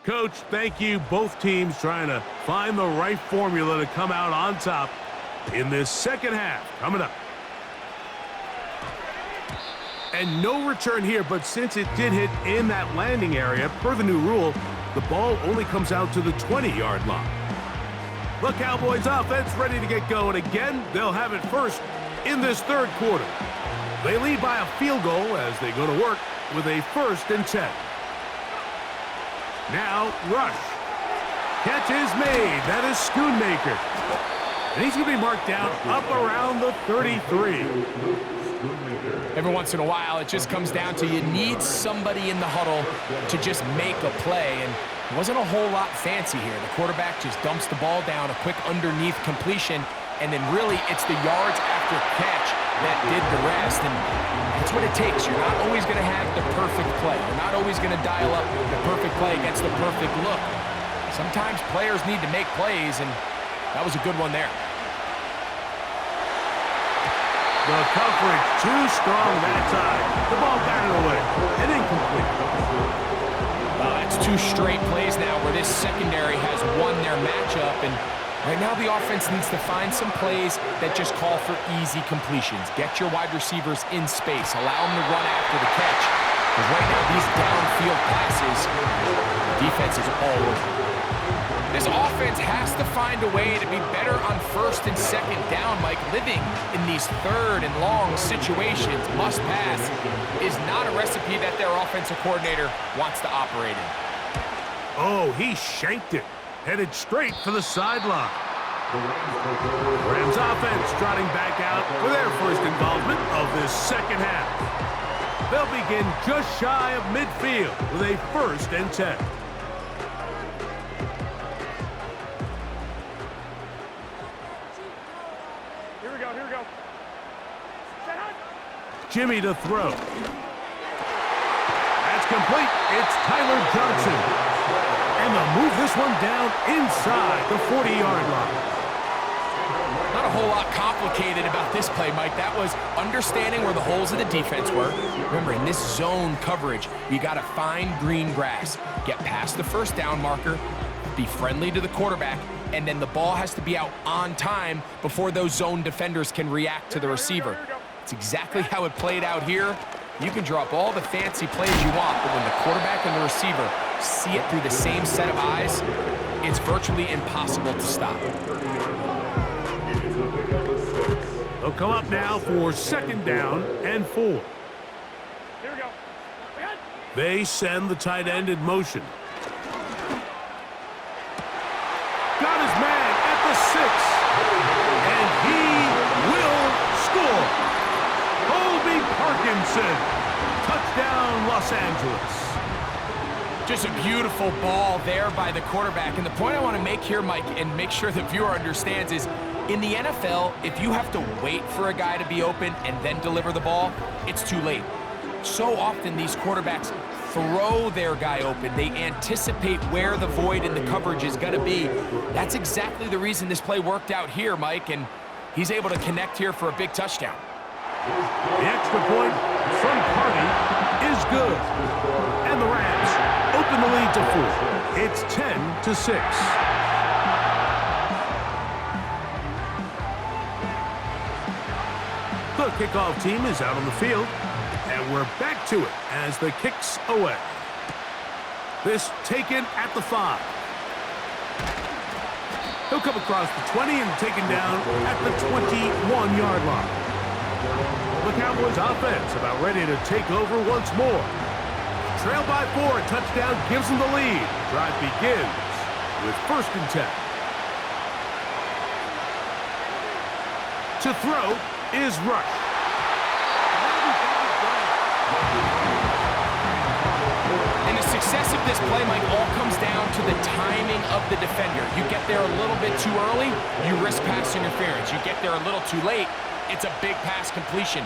Coach, thank you. Both teams trying to find the right formula to come out on top in this second half. Coming up. And no return here, but since it did hit in that landing area, per the new rule, the ball only comes out to the 20-yard line. The Cowboys offense ready to get going again. They'll have it first in this third quarter. They lead by a field goal as they go to work with a 1st and 10. Now, Rush. Catch is made. That is Schoonmaker. And he's going to be marked down up around the 33. Every once in a while, it just comes down to you need somebody in the huddle to just make a play. And it wasn't a whole lot fancy here. The quarterback just dumps the ball down, a quick underneath completion, and then really it's the yards after catch that did the rest. And that's what it takes. You're not always going to have the perfect play. You're not always going to dial up the perfect play against the perfect look. Sometimes players need to make plays, and that was a good one there. The coverage too strong that time. The ball batted away and incomplete. It's 2 straight plays now where this secondary has won their matchup, and right now the offense needs to find some plays that just call for easy completions. Get your wide receivers in space. Allow them to run after the catch. Because right now these downfield passes, the defense is all over. This offense has to find a way to be better on 1st and 2nd down, Mike. Living in these 3rd and long situations, must pass, is not a recipe that their offensive coordinator wants to operate in. Oh, he shanked it. Headed straight for the sideline. Rams offense trotting back out for their first involvement of this second half. They'll begin just shy of midfield with a 1st and 10. Jimmy to throw. That's complete. It's Tyler Johnson. And they'll move this one down inside the 40-yard line. Not a whole lot complicated about this play, Mike. That was understanding where the holes of the defense were. Remember, in this zone coverage, you got to find green grass. Get past the 1st down marker, be friendly to the quarterback, and then the ball has to be out on time before those zone defenders can react to the receiver. It's exactly how it played out here. You can draw up all the fancy plays you want, but when the quarterback and the receiver see it through the same set of eyes, it's virtually impossible to stop. They'll come up now for 2nd down and 4. Here we go. They send the tight end in motion. Got his man at the 6. And he will score. Colby Parkinson. Touchdown, Los Angeles. Just a beautiful ball there by the quarterback. And the point I want to make here, Mike, and make sure the viewer understands is, in the NFL, if you have to wait for a guy to be open and then deliver the ball, it's too late. So often these quarterbacks throw their guy open. They anticipate where the void in the coverage is going to be. That's exactly the reason this play worked out here, Mike, and he's able to connect here for a big touchdown. The extra point from Party is good. And the Rams open the lead to 4. It's 10-6. The kickoff team is out on the field, and we're back to it as the kick's away. This taken at the 5. He'll come across the 20 and taken down at the 21-yard line. The Cowboys offense about ready to take over once more. Trail by 4, a touchdown gives them the lead. Drive begins with 1st and 10. To throw is Rush. And the success of this play, Mike, all comes down to the timing of the defender. You get there a little bit too early, you risk pass interference. You get there a little too late, it's a big pass completion.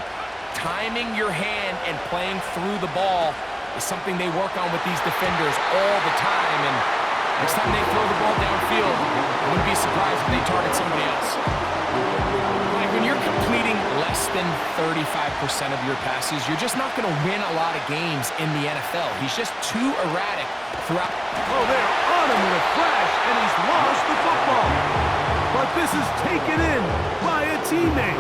Timing your hand and playing through the ball is something they work on with these defenders all the time. And next time they throw the ball downfield, I wouldn't be surprised if they target somebody else. Like when you're completing less than 35% of your passes, you're just not going to win a lot of games in the NFL. He's just too erratic throughout. Oh, they're on him with a flash, and he's lost the football. But this is taken in by a teammate.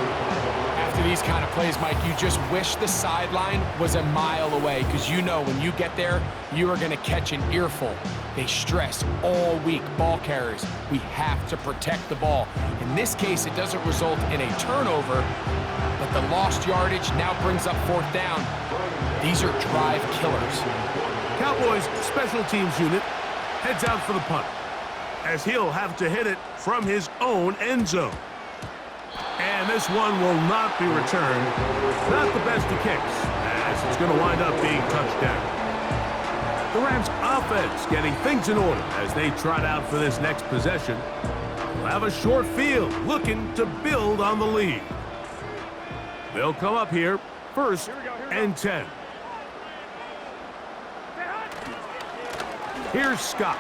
After these kind of plays, Mike, you just wish the sideline was a mile away, because you know when you get there, you are going to catch an earful. They stress all week, ball carriers. We have to protect the ball. In this case, it doesn't result in a turnover, but the lost yardage now brings up fourth down. These are drive killers. Cowboys special teams unit heads out for the punt, as he'll have to hit it from his own end zone. And this one will not be returned. Not the best of kicks, as it's going to wind up being touchdown. The Rams offense getting things in order as they trot out for this next possession. They'll have a short field, looking to build on the lead. They'll come up here, first and 10. Here's Scott.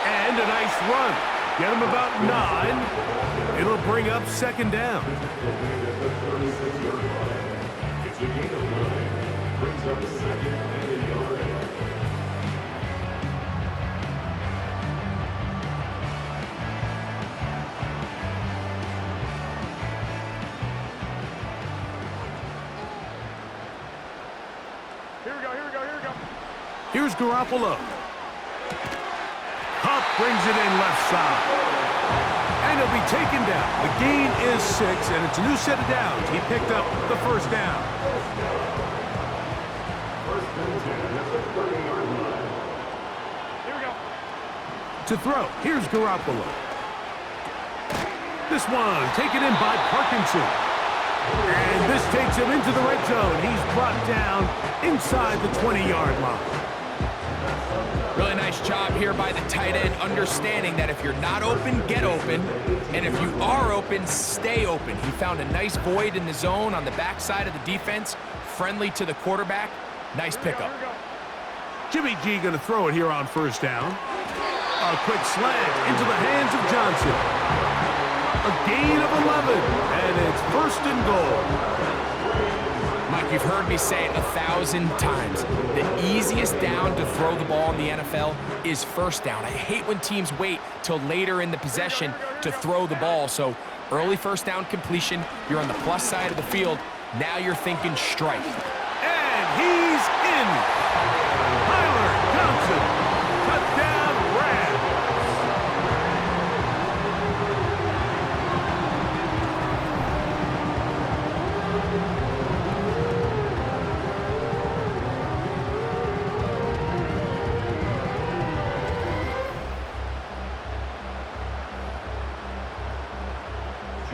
And a nice run. Get him about 9. It'll bring up second down. Here we go. Here's Garoppolo. Hupp brings it in left side. And he'll be taken down. The gain is 6, and it's a new set of downs. He picked up the first down. Here we go. To throw, here's Garoppolo. This one taken in by Parkinson. And this takes him into the red zone. He's brought down inside the 20-yard line. Really nice job here by the tight end, understanding that if you're not open, get open. And if you are open, stay open. He found a nice void in the zone on the backside of the defense, friendly to the quarterback. Nice pickup. Jimmy G going to throw it here on first down. A quick slant into the hands of Johnson. A gain of 11, and it's first and goal. Mike, you've heard me say it 1,000 times. The easiest down to throw the ball in the NFL is first down. I hate when teams wait till later in the possession to throw the ball. So early first down completion, you're on the plus side of the field. Now you're thinking strike. And he's in. Tyler Johnson, touchdown Rams.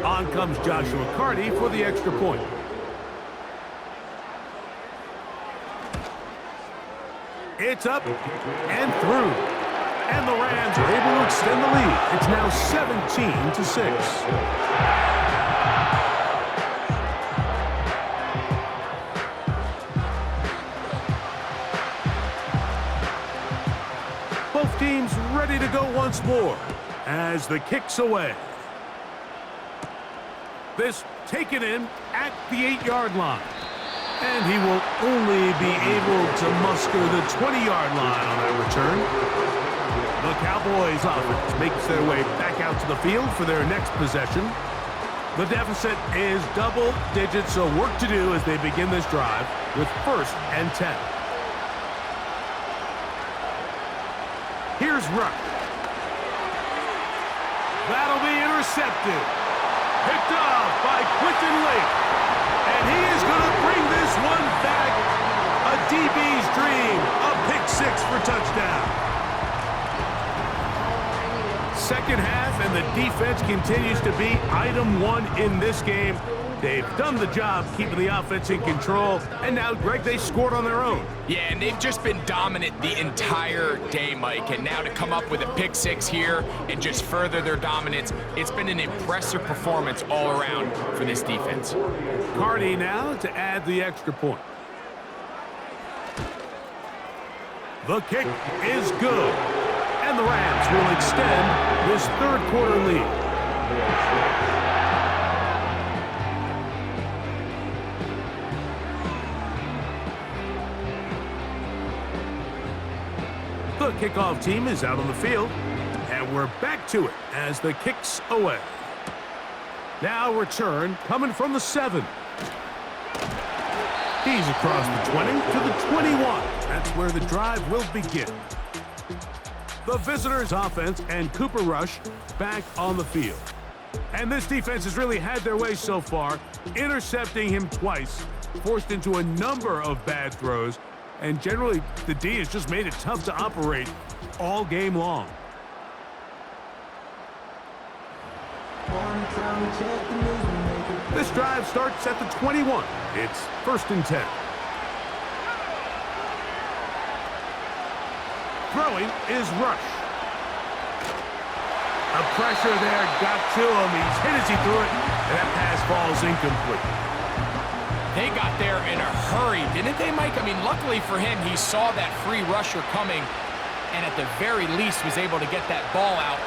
On comes Joshua Carty for the extra point. It's up and through. And the Rams are able to extend the lead. It's now 17-6. Both teams ready to go once more as the kick's away. This taken in at the 8-yard line. And he will only be able to muster the 20-yard line on that return. The Cowboys offense makes their way back out to the field for their next possession. The deficit is double digits, so work to do as they begin this drive with first and 10. Here's Ruck. That'll be intercepted. Picked off by Quentin Lake. And he is going to bring this one back. A DB's dream. A pick 6 for touchdown. Second half, and the defense continues to be item 1 in this game. They've done the job keeping the offense in control. And now, Greg, they scored on their own. Yeah, and they've just been dominant the entire day, Mike. And now to come up with a pick 6 here and just further their dominance, it's been an impressive performance all around for this defense. Carty now to add the extra point. The kick is good. And the Rams will extend this third quarter lead. The kickoff team is out on the field, and we're back to it as the kick's away. Now return coming from the 7. He's across the 20 to the 21. That's where the drive will begin. The visitors' offense and Cooper Rush back on the field. And this defense has really had their way so far, intercepting him twice, forced into a number of bad throws, and generally the D has just made it tough to operate all game long. This drive starts at the 21. It's 1st and 10. Throwing is Rush. The pressure there got to him. He's hit as he threw it, and that pass falls incomplete. They got there in a hurry, didn't they, Mike? I mean, luckily for him, he saw that free rusher coming, and at the very least was able to get that ball out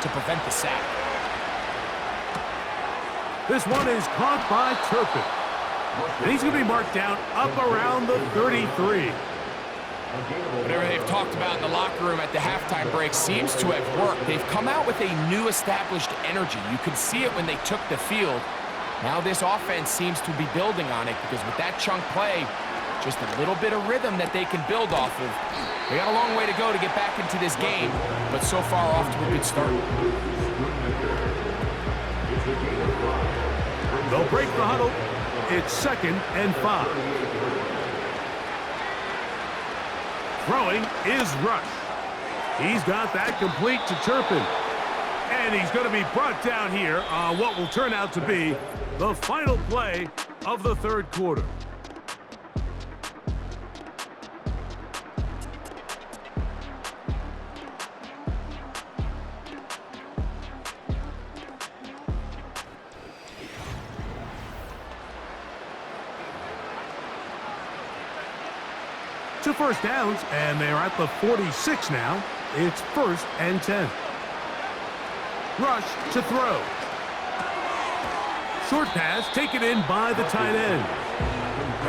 to prevent the sack. This one is caught by Turpin. And he's going to be marked down up around the 33. Whatever they've talked about in the locker room at the halftime break seems to have worked. They've come out with a new established energy. You could see it when they took the field. Now this offense seems to be building on it because with that chunk play, just a little bit of rhythm that they can build off of. They got a long way to go to get back into this game, but so far off to a good start. They'll break the huddle. It's 2nd and 5. Throwing is Rush. He's got that complete to Turpin. And he's going to be brought down here on what will turn out to be the final play of the 3rd quarter. Two first downs, and they're at the 46 now. It's 1st and 10. Rush to throw. Short pass taken in by the tight end.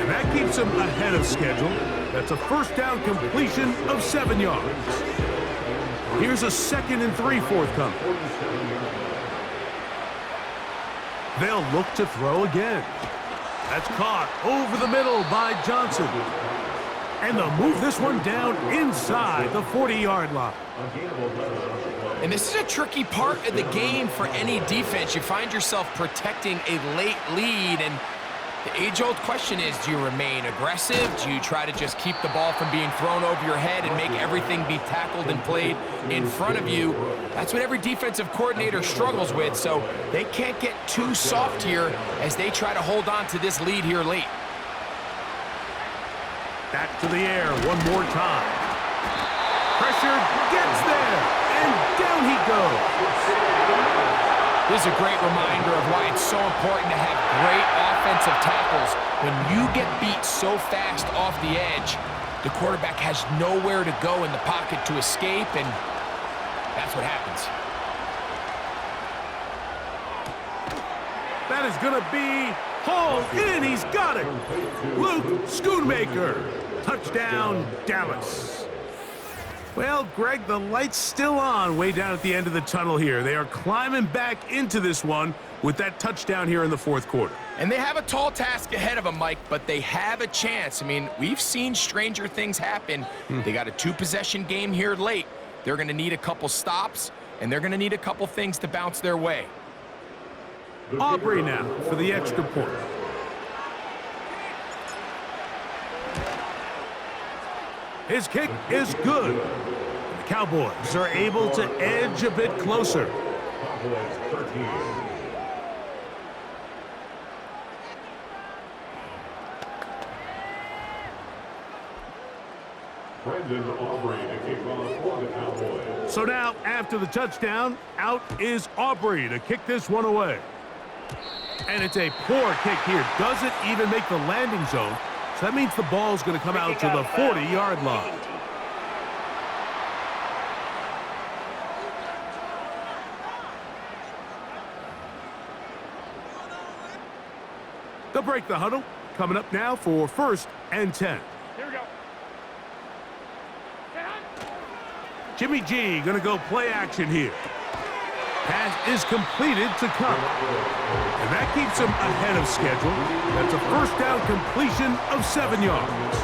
And that keeps him ahead of schedule. That's a 1st down completion of 7 yards. Here's a 2nd and 3 forthcoming. They'll look to throw again. That's caught over the middle by Johnson. And they'll move this one down inside the 40-yard line. And this is a tricky part of the game for any defense. You find yourself protecting a late lead, and the age-old question is, do you remain aggressive? Do you try to just keep the ball from being thrown over your head and make everything be tackled and played in front of you? That's what every defensive coordinator struggles with, so they can't get too soft here as they try to hold on to this lead here late. Back to the air one more time. Pressure gets there, and down he goes. This is a great reminder of why it's so important to have great offensive tackles. When you get beat so fast off the edge, the quarterback has nowhere to go in the pocket to escape, and that's what happens. That is going to be hauled in. He's got it. Luke Schoonmaker. Touchdown, Dallas. Well, Greg, the light's still on way down at the end of the tunnel here. They are climbing back into this one with that touchdown here in the 4th quarter. And they have a tall task ahead of them, Mike, but they have a chance. I mean, we've seen stranger things happen. They got a 2-possession game here late. They're going to need a couple stops, and they're going to need a couple things to bounce their way. Aubrey now for the extra point. His kick is good. The Cowboys are able to edge a bit closer. So now, after the touchdown, out is Aubrey to kick this one away. And it's a poor kick here. Doesn't even make the landing zone. So that means the ball's going to come out to the 40-yard line. They'll break the huddle. Coming up now for 1st and 10. Here we go. Jimmy G going to go play action here. Pass is completed to Cup. And that keeps him ahead of schedule. That's a first down completion of 7 yards.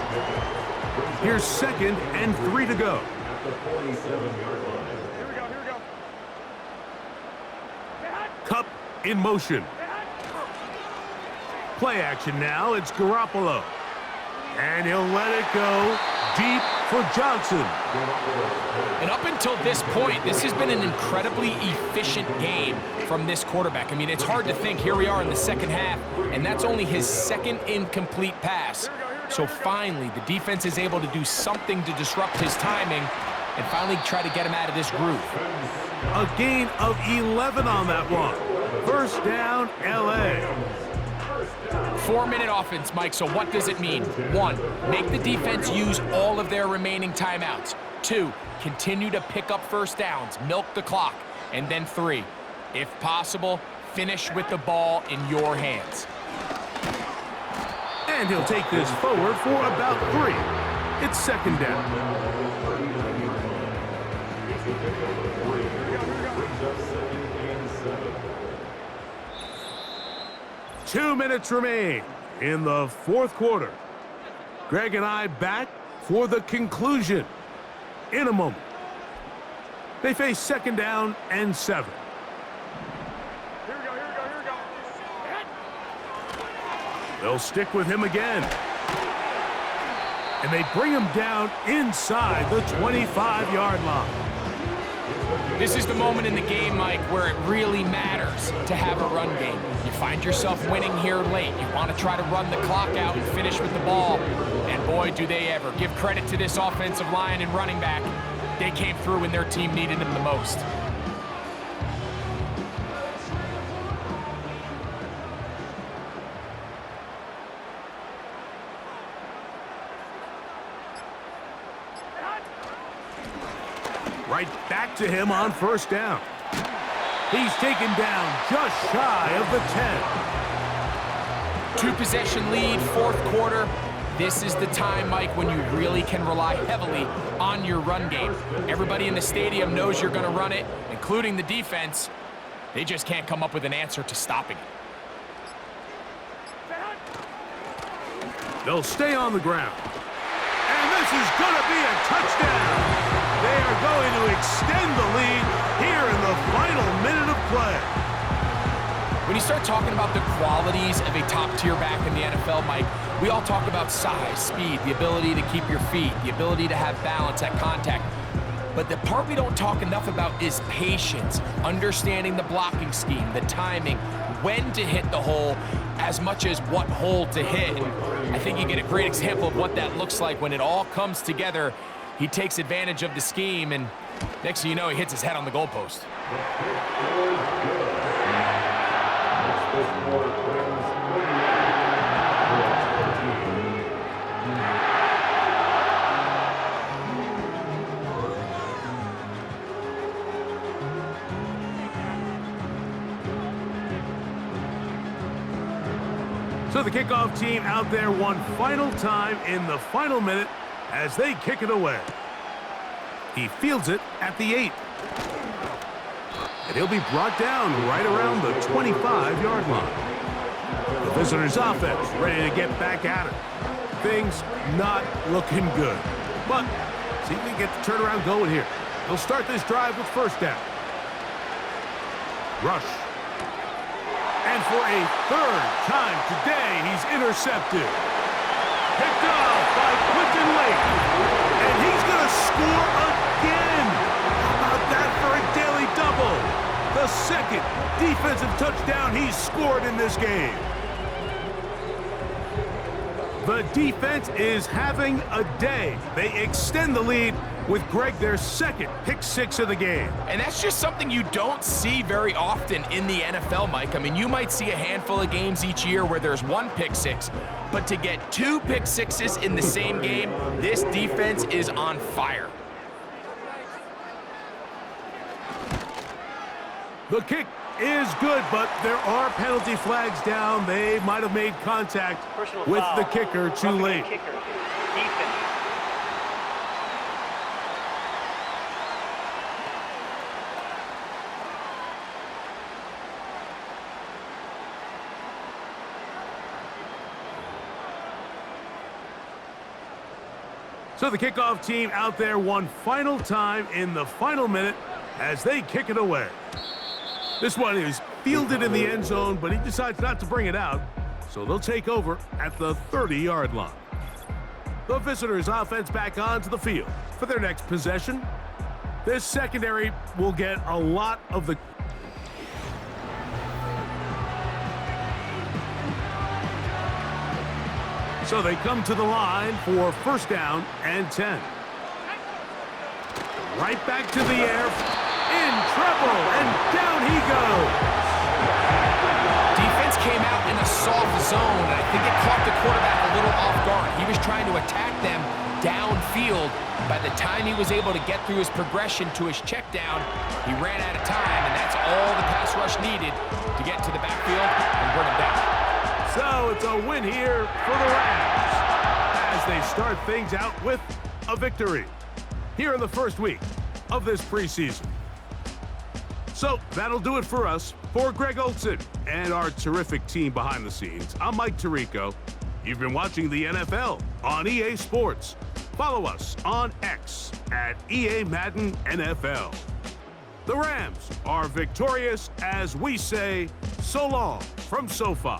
Here's 2nd and 3 to go. Here we go, here we go. Cup in motion. Play action now. It's Garoppolo. And he'll let it go deep for Johnson. And up until this point, this has been an incredibly efficient game from this quarterback. I mean, it's hard to think. Here we are in the second half, and that's only his 2nd incomplete pass. So finally, the defense is able to do something to disrupt his timing and finally try to get him out of this groove. A gain of 11 on that one. First down, L.A. 4-minute offense, Mike, so what does it mean? 1, make the defense use all of their remaining timeouts. 2, continue to pick up first downs, milk the clock. And then 3, if possible, finish with the ball in your hands. And he'll take this forward for about 3. It's 2nd down. 2 minutes remain in the 4th quarter. Greg and I back for the conclusion in a moment. They face 2nd down and 7. Here we go, here we go, here we go. They'll stick with him again. And they bring him down inside the 25-yard line. This is the moment in the game, Mike, where it really matters to have a run game. You find yourself winning here late. You want to try to run the clock out and finish with the ball. And boy, do they ever. Give credit to this offensive line and running back. They came through when their team needed them the most. Right back to him on 1st down. He's taken down just shy of the 10. 2-possession lead, 4th quarter. This is the time, Mike, when you really can rely heavily on your run game. Everybody in the stadium knows you're going to run it, including the defense. They just can't come up with an answer to stopping it. They'll stay on the ground. And this is going to be a touchdown. They are going to extend the lead here in the final minute of play. When you start talking about the qualities of a top-tier back in the NFL, Mike, we all talk about size, speed, the ability to keep your feet, the ability to have balance at contact. But the part we don't talk enough about is patience, understanding the blocking scheme, the timing, when to hit the hole, as much as what hole to hit. And I think you get a great example of what that looks like when it all comes together. He takes advantage of the scheme, and next thing you know, he hits his head on the goalpost. So the kickoff team out there one final time in the final minute as they kick it away. He fields it at the 8. And he'll be brought down right around the 25-yard line. The visitors' offense ready to get back at it. Things not looking good. But see if they get the turnaround going here. They'll start this drive with 1st down. Rush. And for a 3rd time today, he's intercepted. Picked off by Quinton Lake. And he's going to score again. How about that for a daily double? The 2nd defensive touchdown he's scored in this game. The defense is having a day. They extend the lead with Greg their 2nd pick 6 of the game. And that's just something you don't see very often in the NFL, Mike. I mean, you might see a handful of games each year where there's 1 pick 6, but to get 2 pick 6s in the same game, this defense is on fire. The kick is good, but there are penalty flags down. They might have made contact with the kicker too late. So the kickoff team out there one final time in the final minute as they kick it away. This one is fielded in the end zone, but he decides not to bring it out, so they'll take over at the 30-yard line. The visitors' offense back onto the field for their next possession. This secondary will get a lot of the... So they come to the line for first down and 10. Right back to the air, in trouble, and down he goes. Defense came out in a soft zone, and I think it caught the quarterback a little off guard. He was trying to attack them downfield. By the time he was able to get through his progression to his check down, he ran out of time, and that's all the pass rush needed to get to the backfield and bring him down. So it's a win here for the Rams as they start things out with a victory here in the first week of this preseason. So that'll do it for us. For Greg Olson and our terrific team behind the scenes, I'm Mike Tirico. You've been watching the NFL on EA Sports. Follow us on X at EA Madden NFL. The Rams are victorious as we say so long from SoFi.